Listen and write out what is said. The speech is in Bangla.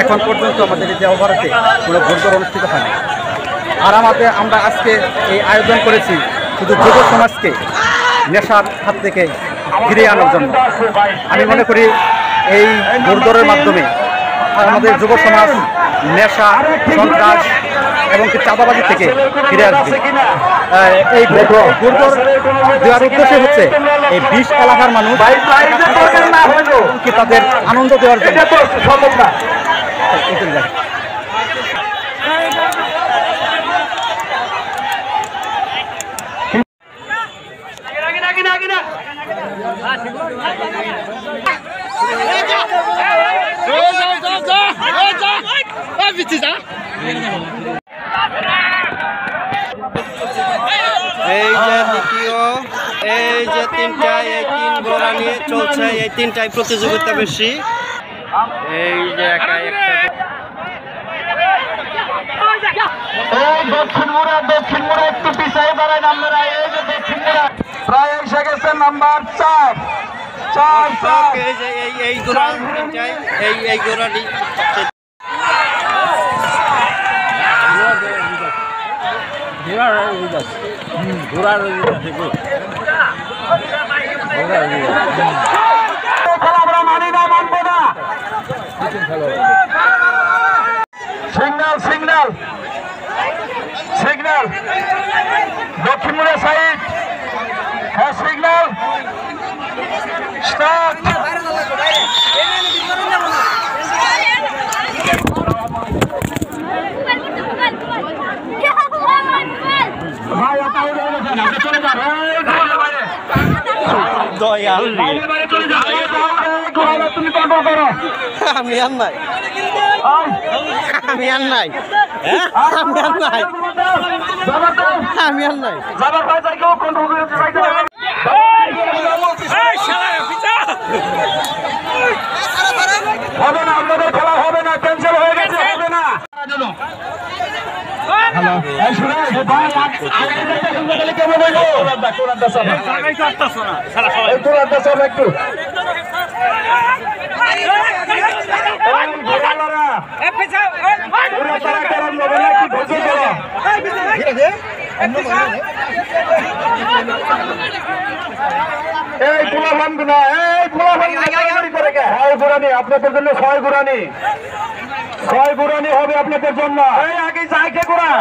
এখন পর্যন্ত আমাদের এই দেওভারতে কোনো ভোটগড় অনুষ্ঠিত হয়নি। আর আমরা আজকে এই আয়োজন করেছি শুধু যুব সমাজকে নেশার হাত থেকে ফিরিয়ে আনার জন্য। আমি মনে করি এই ভোটগড়ের মাধ্যমে আমাদের যুব সমাজ নেশা, সন্ত্রাস এবং চাঁদাবাজি থেকে ফিরে আসবে। এই ভোটগড় দেওয়ার উদ্দেশ্য হচ্ছে এই 20 এলাকার মানুষ কি তাদের আনন্দ দেওয়ার জন্য। এই যে দ্বিতীয়, এই যে তিনটায়, এই 3 ঘোড়া নিয়ে চলছে, এই 3টায় প্রতিযোগিতা বেশি। এই যে একা একটা দক্ষিণ মুড়া একটু পিছিয়ে দাঁড়ায় আপনারা। এই যে দক্ষিণ মুড়া প্রায় এসে গেছে নাম্বার 4। এই যে এই ঘোড়া তিনটায়, এই ঘোড়াটি আমরা মানি না, মানবো না। সিগন্যাল দক্ষিণ মুড়া সাইড। হ্যাঁ, সিগন্যাল স্টার্ট। দয়াল তুমি কন্ট্রোল করো। আমি আর নাই, আমি আর নাই, আমি আর নাই। যাবার ভাই যাই কেউ কন্ট্রোল করে যাইতে হবে। হবে না, আপনাদের খেলা হবে না, ক্যান্সেল হয়ে গেছে, হবে না। একটু এই পোলা ভাঙবো না, এই পোলা ভাঙবো আপনাদের জন্য 6 গুরানি হবে আপনাদের জন্য। এই আগে যাই কে গোড়া